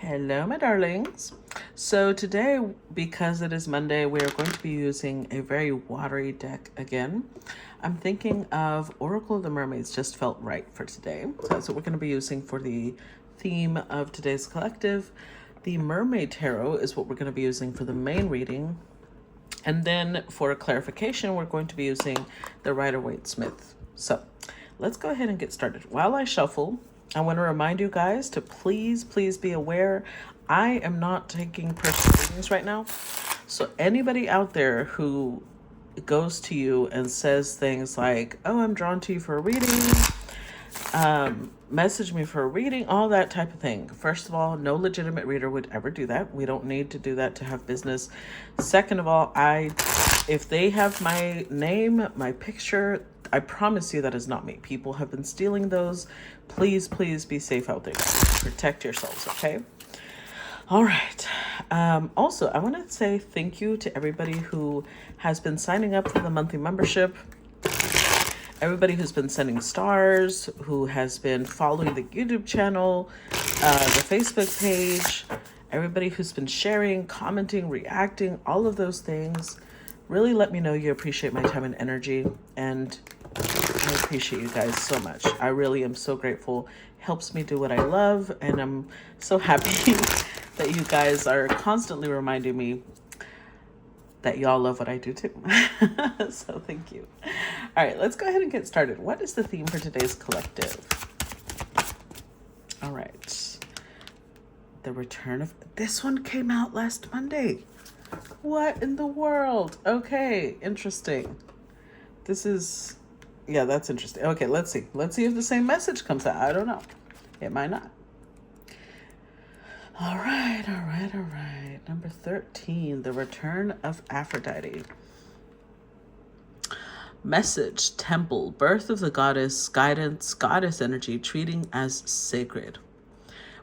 Hello, my darlings. So today, because it is Monday, we are going to be using a very watery deck again. I'm thinking of Oracle of the Mermaids, just felt right for today. So that's what we're going to be using for the theme of today's collective. The Mermaid Tarot is what we're going to be using for the main reading. And then for clarification, we're going to be using the Rider-Waite-Smith. So let's go ahead and get started. While I shuffle, I want to remind you guys to please be aware, I am not taking personal readings right now. So anybody out there who goes to you and says things like, oh, I'm drawn to you for a reading, message me for a reading, all that type of thing. First of all, no legitimate reader would ever do that. We don't need to do that to have business. Second of all, if they have my name, my picture, I promise you that is not me. People have been stealing those. Please be safe out there. Protect yourselves, okay? All right. Also, I want to say thank you to everybody who has been signing up for the monthly membership. Everybody who's been sending stars, who has been following the YouTube channel, the Facebook page, everybody who's been sharing, commenting, reacting, all of those things. Really let me know you appreciate my time and energy, and I appreciate you guys so much. I really am so grateful. Helps me do what I love, and I'm so happy that you guys are constantly reminding me that y'all love what I do too. So thank you. All right, let's go ahead and get started. What is the theme for today's collective? All right. The return of... This one came out last Monday. What in the world? Okay, interesting. This is... Yeah, that's interesting. Okay, let's see. Let's see if the same message comes out. I don't know. It might not. All right. Number 13, the return of Aphrodite. Message, temple, birth of the goddess, guidance, goddess energy, treating as sacred.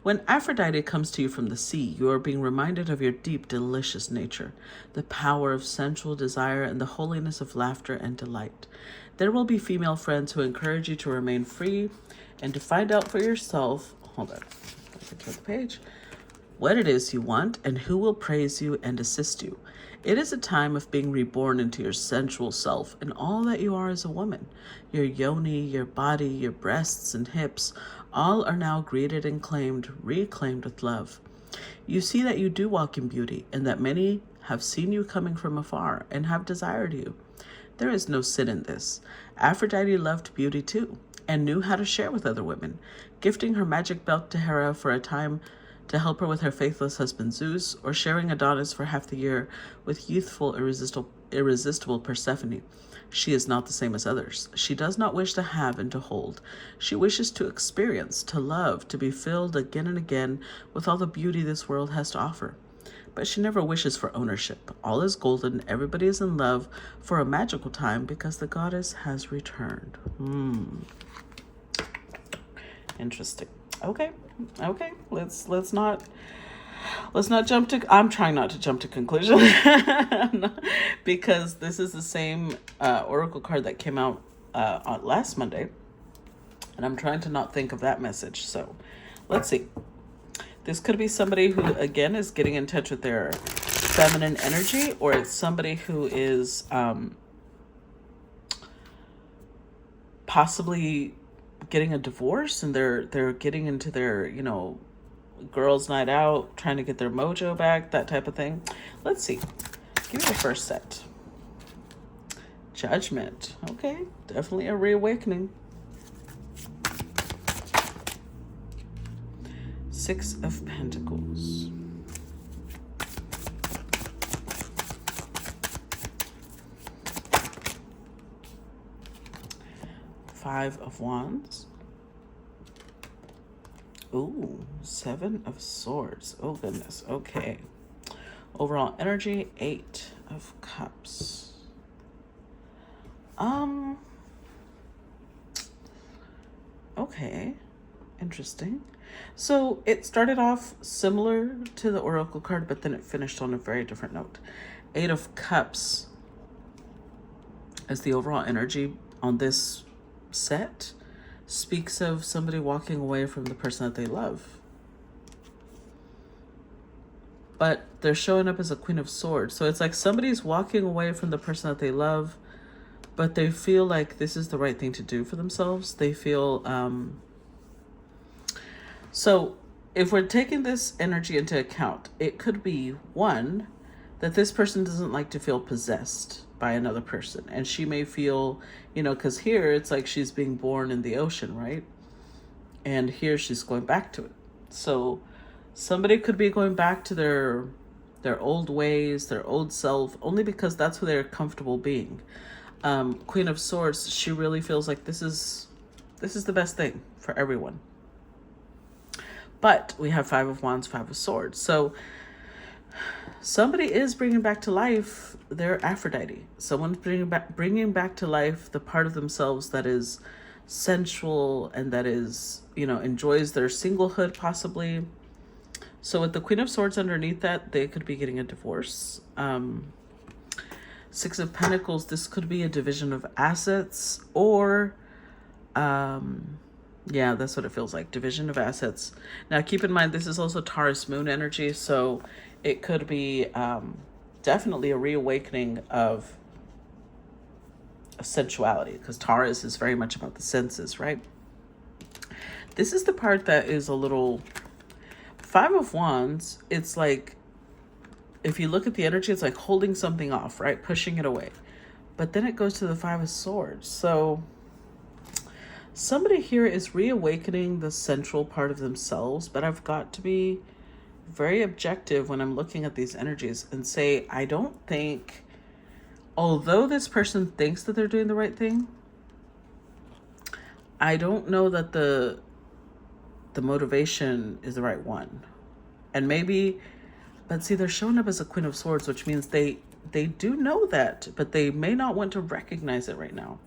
When Aphrodite comes to you from the sea, you are being reminded of your deep, delicious nature, the power of sensual desire, and the holiness of laughter and delight. There will be female friends who encourage you to remain free and to find out for yourself, hold on, let me turn the page, what it is you want and who will praise you and assist you. It is a time of being reborn into your sensual self and all that you are as a woman. Your yoni, your body, your breasts and hips, all are now greeted and reclaimed with love. You see that you do walk in beauty and that many have seen you coming from afar and have desired you. There is no sin in this. Aphrodite loved beauty too and knew how to share with other women, gifting her magic belt to Hera for a time to help her with her faithless husband Zeus, or sharing Adonis for half the year with youthful, irresistible Persephone. She is not the same as others. She does not wish to have and to hold. She wishes to experience, to love, to be filled again and again with all the beauty this world has to offer. But she never wishes for ownership. All is golden, everybody is in love for a magical time because the goddess has returned. Interesting. Okay. Let's not jump to... I'm trying not to jump to conclusion because this is the same oracle card that came out on last Monday, and I'm trying to not think of that message. So let's see. This could be somebody who, again, is getting in touch with their feminine energy, or it's somebody who is possibly getting a divorce and they're getting into their, girls' night out, trying to get their mojo back, that type of thing. Let's see. Give me the first set. Judgment. Okay, definitely a reawakening. Six of Pentacles. Five of Wands. Ooh, Seven of Swords. Oh, goodness. Okay. Overall energy, Eight of Cups. Okay. Interesting. So it started off similar to the Oracle card, but then it finished on a very different note. Eight of Cups as the overall energy on this set speaks of somebody walking away from the person that they love. but they're showing up as a Queen of Swords. So it's like somebody's walking away from the person that they love, but they feel like this is the right thing to do for themselves. They feel, so if we're taking this energy into account, it could be one, that this person doesn't like to feel possessed by another person. And she may feel, because here it's like she's being born in the ocean, right? And here she's going back to it. So somebody could be going back to their old ways, their old self, only because that's who they're comfortable being. Queen of Swords, she really feels like this is the best thing for everyone. But we have Five of Wands, Five of Swords. So somebody is bringing back to life their Aphrodite. Someone's bringing back to life the part of themselves that is sensual and that is, enjoys their singlehood possibly. So with the Queen of Swords underneath that, they could be getting a divorce. Six of Pentacles, this could be a division of assets, or yeah, that's what it feels like, division of assets. Now keep in mind, this is also Taurus moon energy, so it could be definitely a reawakening of sensuality, because Taurus is very much about the senses, right? This is the part that is a little, Five of Wands, it's like, if you look at the energy, it's like holding something off, right? Pushing it away. But then it goes to the Five of Swords. So somebody here is reawakening the central part of themselves, but I've got to be very objective when I'm looking at these energies and say, I don't think, although this person thinks that they're doing the right thing, I don't know that the motivation is the right one. And maybe, but see, they're showing up as a Queen of Swords, which means they do know that, but they may not want to recognize it right now.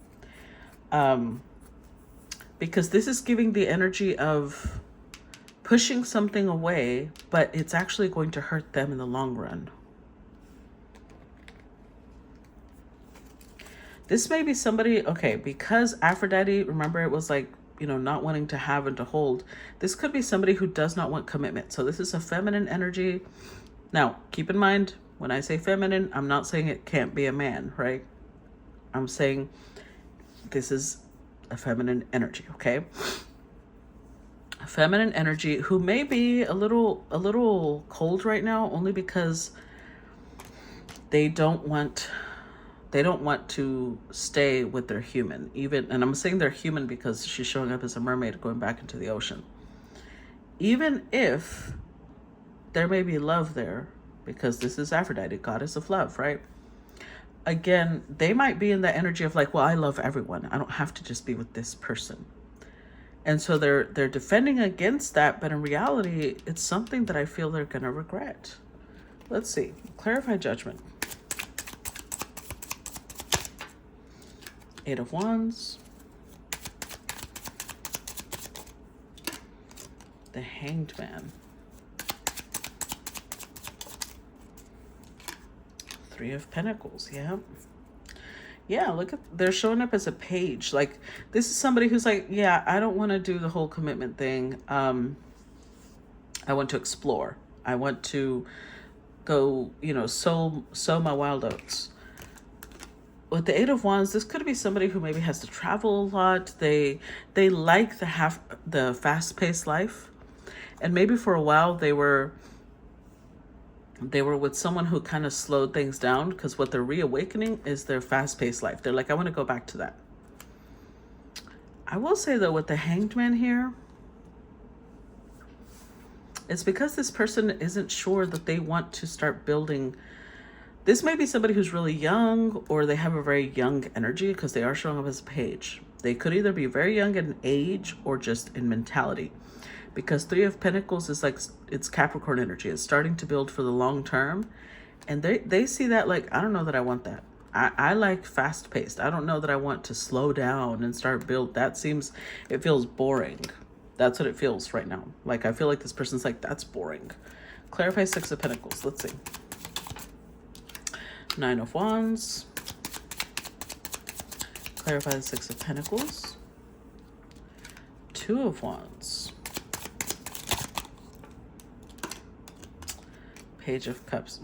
Because this is giving the energy of pushing something away, but it's actually going to hurt them in the long run. This may be somebody, okay, because Aphrodite, remember it was like, not wanting to have and to hold. This could be somebody who does not want commitment. So this is a feminine energy. Now, keep in mind, when I say feminine, I'm not saying it can't be a man, right? I'm saying this is a feminine energy, okay? A feminine energy who may be a little cold right now, only because they don't want to stay with their human, even, and I'm saying they're human because she's showing up as a mermaid going back into the ocean. Even if there may be love there, because this is Aphrodite, goddess of love, right? Again, they might be in the energy of like, well, I love everyone. I don't have to just be with this person. And so they're defending against that, but in reality, it's something that I feel they're going to regret. Let's see. Clarify judgment. Eight of Wands. The Hanged Man. Three of Pentacles, yeah. Yeah, look at, they're showing up as a page. Like, this is somebody who's like, yeah, I don't want to do the whole commitment thing. I want to explore. I want to go, sow my wild oats. With the Eight of Wands, this could be somebody who maybe has to travel a lot. They like the fast-paced life. And maybe for a while they were with someone who kind of slowed things down, because what they're reawakening is their fast-paced life. They're like, I want to go back to that. I will say, though, with the Hanged Man here, it's because this person isn't sure that they want to start building. This may be somebody who's really young, or they have a very young energy, because they are showing up as a page. They could either be very young in age or just in mentality, because Three of Pentacles is like, it's Capricorn energy. It's starting to build for the long term. And they see that like, I don't know that I want that. I like fast paced. I don't know that I want to slow down and start build. It feels boring. That's what it feels right now. Like, I feel like this person's like, that's boring. Clarify Six of Pentacles. Let's see. Nine of Wands. Clarify the Six of Pentacles. Two of Wands. Page of Cups.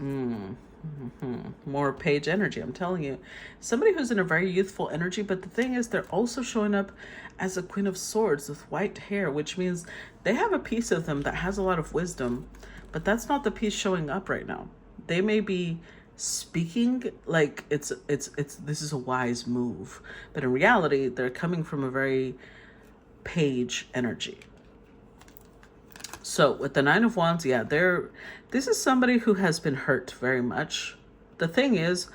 More page energy, I'm telling you. Somebody who's in a very youthful energy, but the thing is, they're also showing up as a Queen of Swords with white hair, which means they have a piece of them that has a lot of wisdom, but that's not the piece showing up right now. They may be speaking like it's this is a wise move, but in reality, they're coming from a very page energy. So with the Nine of Wands, yeah, this is somebody who has been hurt very much. The thing is,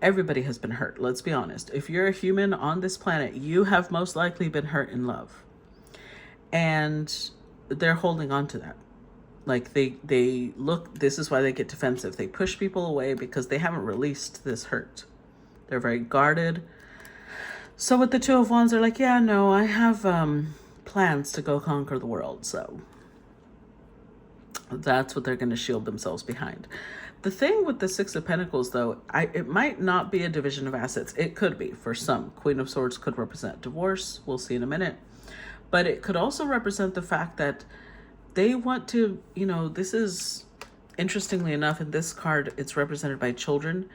everybody has been hurt. Let's be honest. If you're a human on this planet, you have most likely been hurt in love. And they're holding on to that. Like they look, this is why they get defensive. They push people away because they haven't released this hurt. They're very guarded. So with the Two of Wands, they're like, yeah, no, I have plans to go conquer the world. So that's what they're going to shield themselves behind. The thing with the Six of Pentacles, though, it might not be a division of assets. It could be for some. Queen of Swords could represent divorce. We'll see in a minute. But it could also represent the fact that they want to, this is, interestingly enough, in this card, it's represented by children.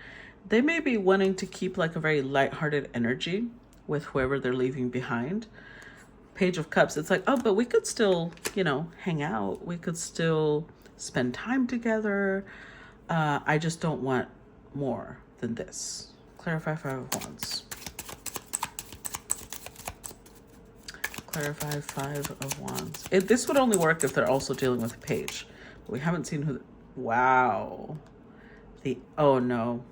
They may be wanting to keep like a very lighthearted energy with whoever they're leaving behind. Page of Cups, it's like, oh, but we could still, hang out. We could still spend time together. I just don't want more than this. Clarify Five of Wands. Clarify Five of Wands. This would only work if they're also dealing with a page. But we haven't seen who. Wow. Oh no.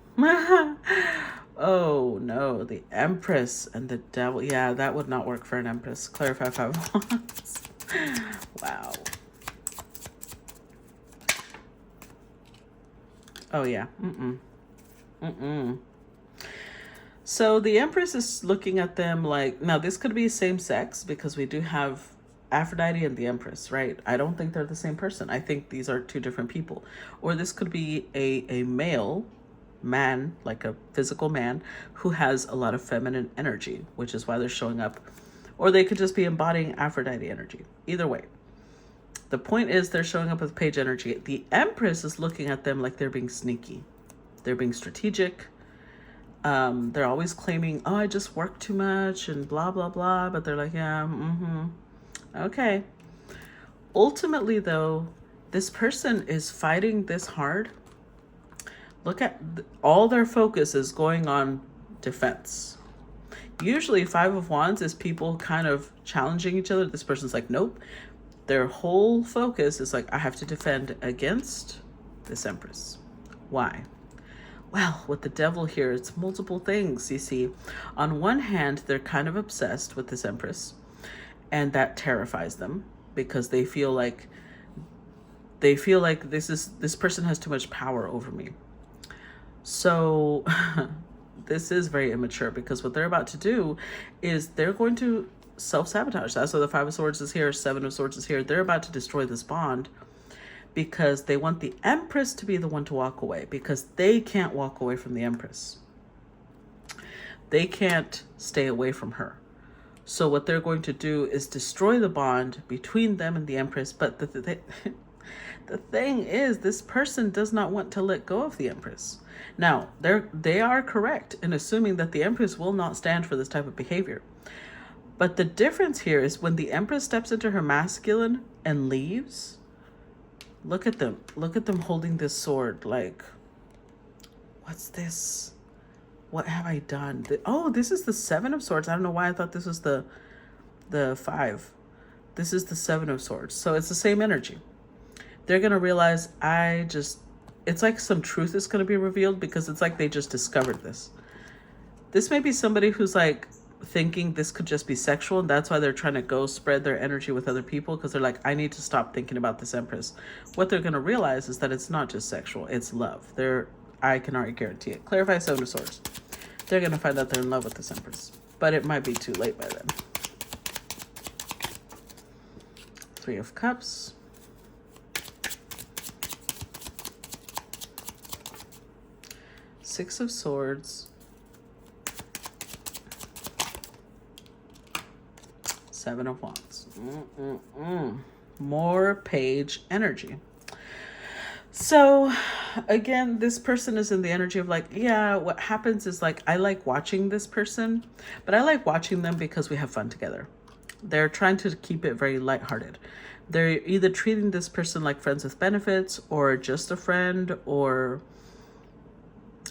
Oh no, the Empress and the Devil. Yeah, that would not work for an Empress. Clarify Five of Wands. Wow. Oh yeah. So the Empress is looking at them like, now this could be same sex because we do have Aphrodite and the Empress, right? I don't think they're the same person. I think these are two different people. Or this could be a male man, like a physical man, who has a lot of feminine energy, which is why they're showing up. Or they could just be embodying Aphrodite energy. Either way. The point is they're showing up with page energy. The Empress is looking at them like they're being sneaky. They're being strategic. They're always claiming, oh, I just work too much and blah, blah, blah. But they're like, yeah, okay. Ultimately, though, this person is fighting this hard. Look at all their focus is going on defense. Usually Five of Wands is people kind of challenging each other. This person's like, nope. Their whole focus is like, I have to defend against this Empress. Why? Well, with the Devil here, it's multiple things. You see, on one hand, they're kind of obsessed with this Empress, and that terrifies them because they feel like this person has too much power over me. So this is very immature because what they're about to do is they're going to self-sabotage. That's why the Five of Swords is here, Seven of Swords is here. They're about to destroy this bond because they want the Empress to be the one to walk away because they can't walk away from the Empress. They can't stay away from her. So what they're going to do is destroy the bond between them and the Empress. But the thing is, this person does not want to let go of the Empress. Now, they are correct in assuming that the Empress will not stand for this type of behavior. But the difference here is when the Empress steps into her masculine and leaves, look at them. Look at them holding this sword like, what's this? What have I done? Oh, this is the Seven of Swords. I don't know why I thought this was the Five. This is the Seven of Swords. So it's the same energy. They're going to realize it's like some truth is going to be revealed because it's like they just discovered this. This may be somebody who's like thinking this could just be sexual, and that's why they're trying to go spread their energy with other people because they're like, I need to stop thinking about this Empress. What they're going to realize is that it's not just sexual, it's love. I can already guarantee it. Clarify Seven of Swords. They're going to find out they're in love with this Empress, but it might be too late by then. Three of Cups. Six of Swords. Seven of Wands. More page energy. So again, this person is in the energy of like, yeah, what happens is like, I like watching this person, but I like watching them because we have fun together. They're trying to keep it very lighthearted. They're either treating this person like friends with benefits or just a friend or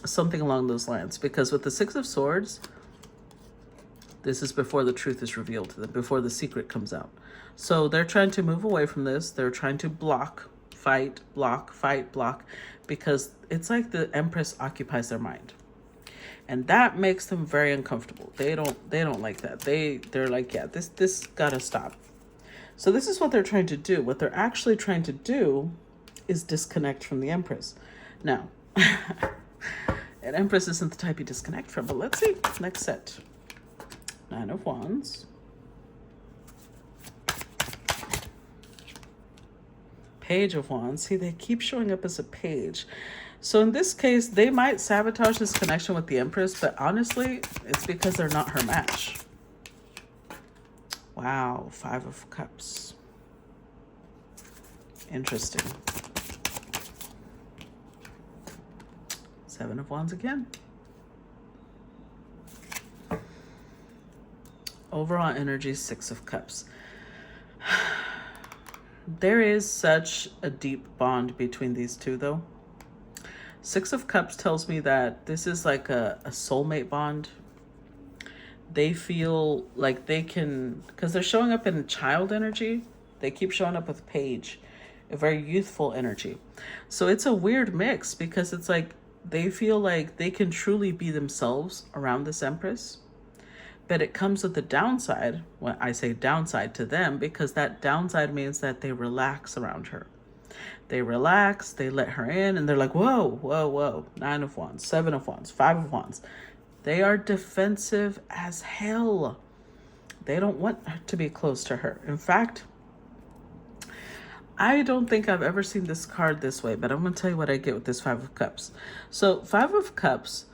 something along those lines. Because with the Six of Swords, this is before the truth is revealed to them, before the secret comes out. So they're trying to move away from this. They're trying to block, fight, block, because it's like the Empress occupies their mind. And that makes them very uncomfortable. They don't like that. They're like, yeah, this gotta stop. So this is what they're trying to do. What they're actually trying to do is disconnect from the Empress. Now, an Empress isn't the type you disconnect from, but let's see. Next set. Nine of Wands. Page of Wands. See, they keep showing up as a page. So in this case, they might sabotage this connection with the Empress, but honestly, it's because they're not her match. Wow, Five of Cups. Interesting. Seven of Wands again. Overall energy, Six of Cups. There is such a deep bond between these two, though. Six of Cups tells me that this is like a soulmate bond. They feel like they can, because they're showing up in child energy. They keep showing up with Page, a very youthful energy. So it's a weird mix because it's like they feel like they can truly be themselves around this Empress. But it comes with the downside, when I say downside to them, because that downside means that they relax around her. They relax, they let her in, and they're like, whoa. Nine of Wands, Seven of Wands, Five of Wands. They are defensive as hell. They don't want to be close to her. In fact, I don't think I've ever seen this card this way, but I'm going to tell you what I get with this Five of Cups. So Five of Cups,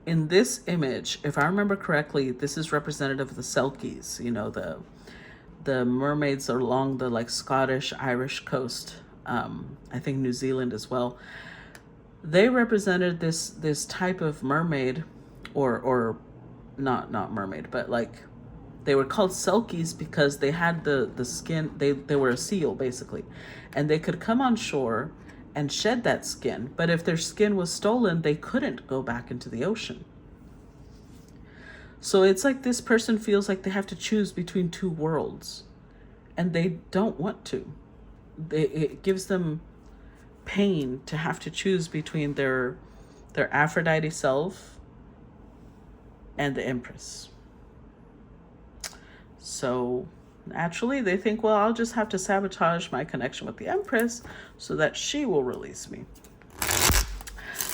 in this image, if I remember correctly, this is representative of the Selkies, you know, the mermaids along the like Scottish, Irish coast, I think New Zealand as well. They represented this type of mermaid, or not mermaid, but like they were called Selkies because they had the skin, they were a seal basically, and they could come on shore and shed that skin, but if their skin was stolen, they couldn't go back into the ocean. So it's like this person feels like they have to choose between two worlds, and they don't want to. It gives them pain to have to choose between their Aphrodite self and the Empress. So naturally they think, well, I'll just have to sabotage my connection with the Empress so that she will release me.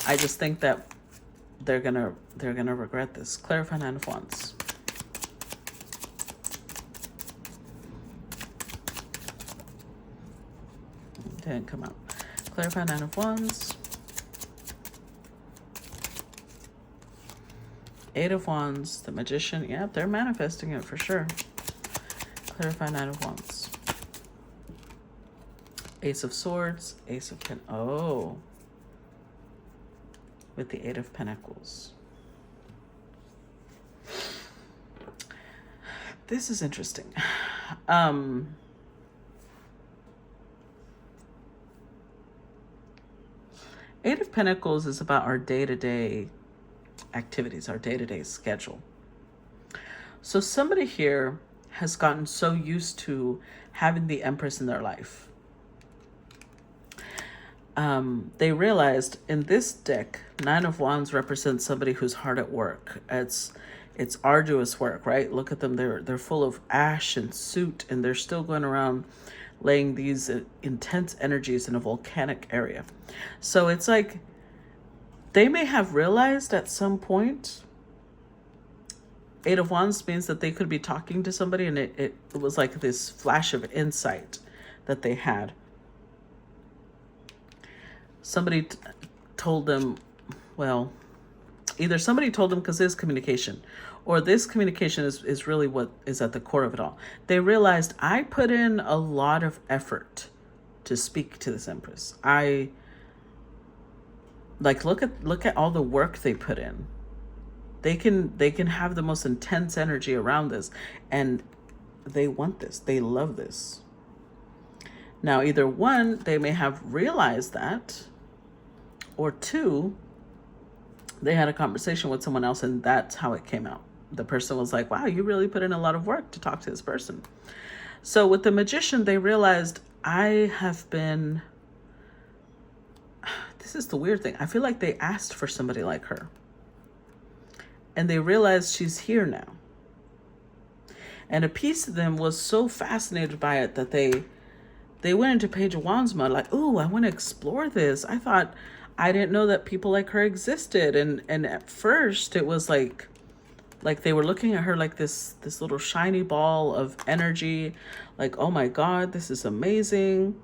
I just think that they're gonna regret this. Clarify Nine of Wands. Didn't come out. Clarify Nine of Wands. Eight of Wands, the Magician. Yeah, they're manifesting it for sure. Clarify Nine of Wands. Ace of Swords, Ace of Pentacles. Oh. With the Eight of Pentacles. This is interesting. Eight of Pentacles is about our day-to-day activities, our day-to-day schedule. So somebody here has gotten so used to having the Empress in their life. They realized in this deck, Nine of Wands represents somebody who's hard at work. It's arduous work, right? Look at them. They're full of ash and soot, and they're still going around laying these intense energies in a volcanic area. So it's like they may have realized at some point, Eight of Wands means that they could be talking to somebody, and it was like this flash of insight that they had. Somebody told them, well, either somebody told them because there's communication, or this communication is really what is at the core of it all. They realized I put in a lot of effort to speak to this Empress. I like look at all the work they put in. They can have the most intense energy around this, and they want this. They love this. Now, either one, they may have realized that, or two, they had a conversation with someone else and that's how it came out. The person was like, wow, you really put in a lot of work to talk to this person. So with the Magician, they realized, I have been, this is the weird thing. I feel like they asked for somebody like her. And they realized she's here now. And a piece of them was so fascinated by it that they went into Page of Wands mode, like, ooh, I want to explore this. I didn't know that people like her existed. And at first it was like they were looking at her like this little shiny ball of energy, like, oh my God, this is amazing.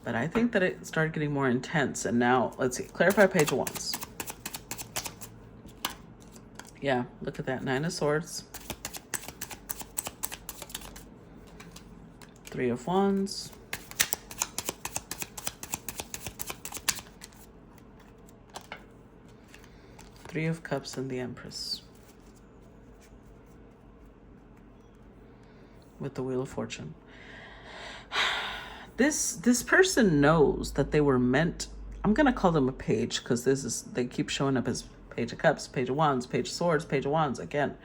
But I think that it started getting more intense. And now, let's see, clarify Page of Wands. Yeah, look at that, 9 of Swords. 3 of Wands. Three of Cups and the Empress. With the Wheel of Fortune. This person knows that they were meant, I'm going to call them a page because they keep showing up as Page of Cups, Page of Wands, Page of Swords, Page of Wands again.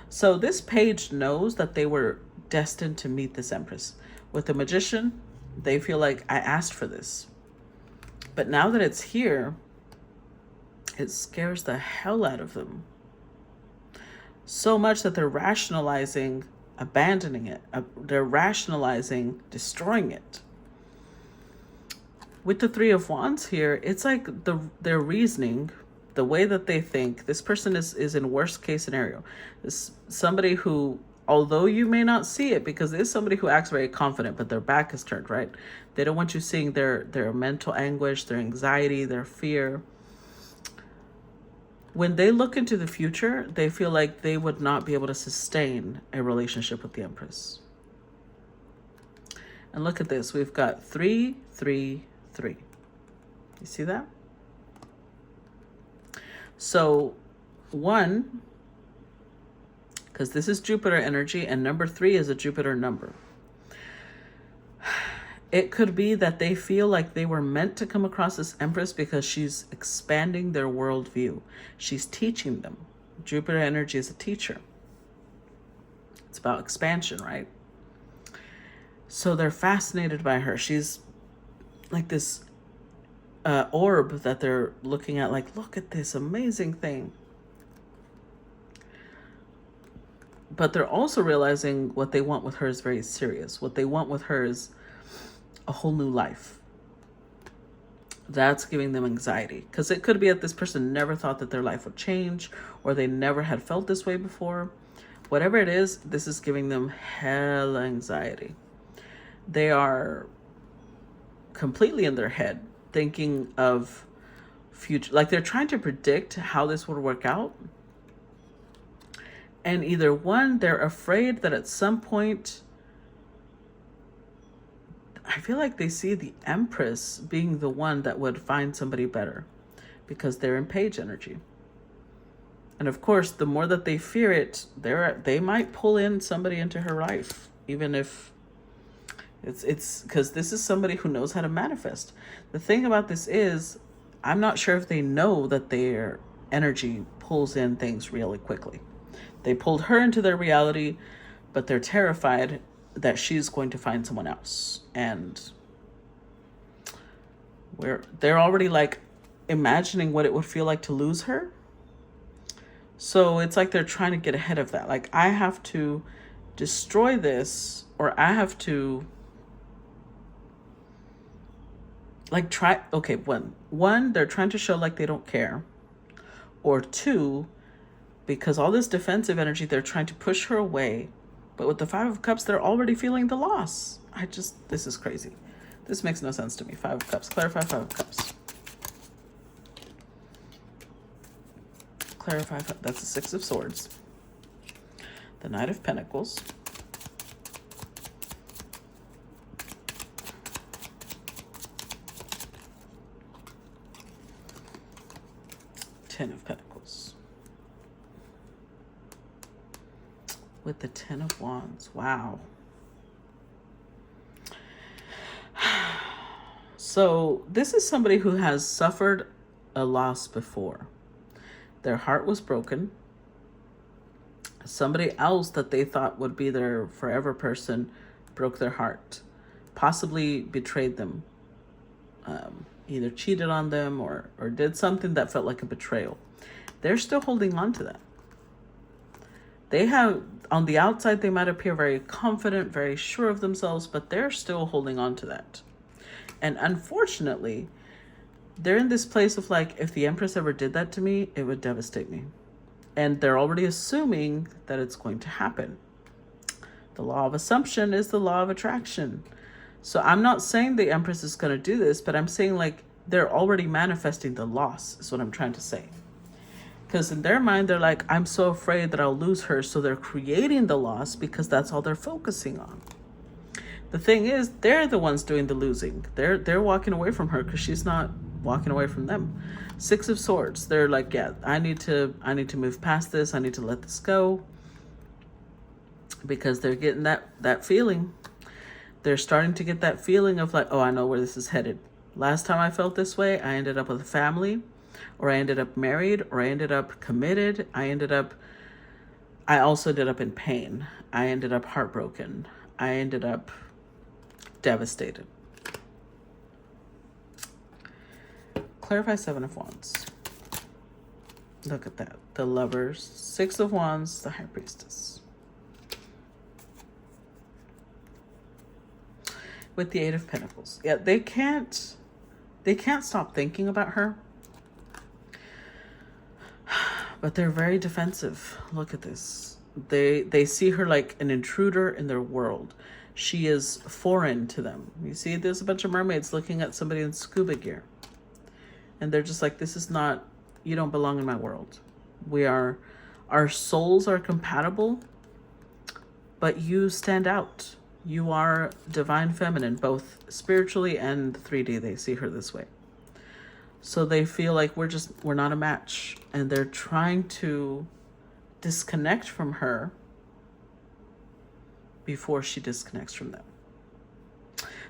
So this page knows that they were destined to meet this Empress. With the Magician, they feel like, I asked for this. But now that it's here, it scares the hell out of them. So much that they're rationalizing abandoning it. They're rationalizing destroying it. With the 3 of Wands here, it's like their reasoning, the way that they think, this person is in worst case scenario. This somebody who, although you may not see it, because there's somebody who acts very confident, but their back is turned, right? They don't want you seeing their mental anguish, their anxiety, their fear. When they look into the future, they feel like they would not be able to sustain a relationship with the Empress. And look at this. We've got 3, 3, 3. You see that? So 1, because this is Jupiter energy, and number 3 is a Jupiter number. It could be that they feel like they were meant to come across this Empress because she's expanding their worldview. She's teaching them. Jupiter energy is a teacher. It's about expansion, right? So they're fascinated by her. She's like this orb that they're looking at, like, look at this amazing thing. But they're also realizing what they want with her is very serious. What they want with her is a whole new life. That's giving them anxiety, because it could be that this person never thought that their life would change, or they never had felt this way before. Whatever it is, this is giving them hell anxiety. They are completely in their head thinking of future, like they're trying to predict how this would work out. And either one, they're afraid that at some point, I feel like they see the Empress being the one that would find somebody better, because they're in page energy. And of course, the more that they fear it, they might pull in somebody into her life, even if it's because this is somebody who knows how to manifest. The thing about this is, I'm not sure if they know that their energy pulls in things really quickly. They pulled her into their reality, but they're terrified that she's going to find someone else. And they're already like imagining what it would feel like to lose her. So it's like they're trying to get ahead of that. Like, I have to destroy this, or I have to like try. Okay, one, they're trying to show like they don't care. Or 2, because all this defensive energy, they're trying to push her away. But with the 5 of Cups, they're already feeling the loss. This is crazy. This makes no sense to me. 5 of Cups. Clarify 5 of Cups. Clarify. That's the 6 of Swords. The Knight of Pentacles. Ten of Pentacles. With the Ten of Wands. Wow. So this is somebody who has suffered a loss before. Their heart was broken. Somebody else that they thought would be their forever person broke their heart, possibly betrayed them, either cheated on them or did something that felt like a betrayal. They're still holding on to that. They have, on the outside, they might appear very confident, very sure of themselves, but they're still holding on to that. And unfortunately, they're in this place of like, if the Empress ever did that to me, it would devastate me. And they're already assuming that it's going to happen. The law of assumption is the law of attraction. So I'm not saying the Empress is going to do this, but I'm saying like they're already manifesting the loss is what I'm trying to say. Because in their mind, they're like, I'm so afraid that I'll lose her. So they're creating the loss because that's all they're focusing on. The thing is, they're the ones doing the losing. They're walking away from her because she's not walking away from them. Six of Swords. They're like, yeah, I need to move past this. I need to let this go. Because they're getting that feeling. They're starting to get that feeling of like, oh, I know where this is headed. Last time I felt this way, I ended up with a family, or I ended up married, or I ended up committed. I also ended up in pain. I ended up heartbroken. I ended up devastated. Clarify Seven of Wands. Look at that. The Lovers, Six of Wands, the High Priestess. With the Eight of Pentacles. Yeah, they can't stop thinking about her. But they're very defensive. Look at this. They see her like an intruder in their world. She is foreign to them. You see, there's a bunch of mermaids looking at somebody in scuba gear. And they're just like, this is not, you don't belong in my world. Our souls are compatible, but you stand out. You are divine feminine, both spiritually and 3D. They see her this way. So they feel like we're not a match. And they're trying to disconnect from her before she disconnects from them.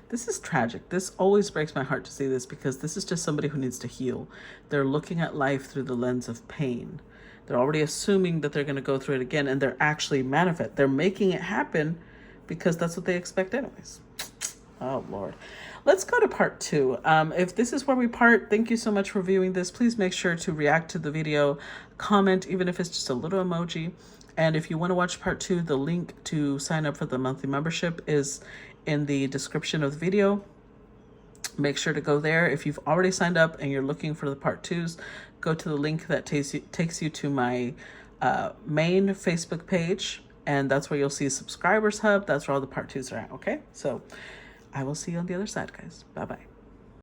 This is tragic. This always breaks my heart to see this because this is just somebody who needs to heal. They're looking at life through the lens of pain. They're already assuming that they're going to go through it again, and they're actually manifest. They're making it happen because that's what they expect anyways. Oh, Lord. Let's go to part 2. If this is where we part, thank you so much for viewing this. Please make sure to react to the video, comment, even if it's just a little emoji. And if you want to watch part 2, the link to sign up for the monthly membership is in the description of the video. Make sure to go there. If you've already signed up and you're looking for the part 2s, go to the link that takes you to my main Facebook page. And that's where you'll see Subscribers Hub. That's where all the part 2s are at, okay? So I will see you on the other side, guys. Bye-bye.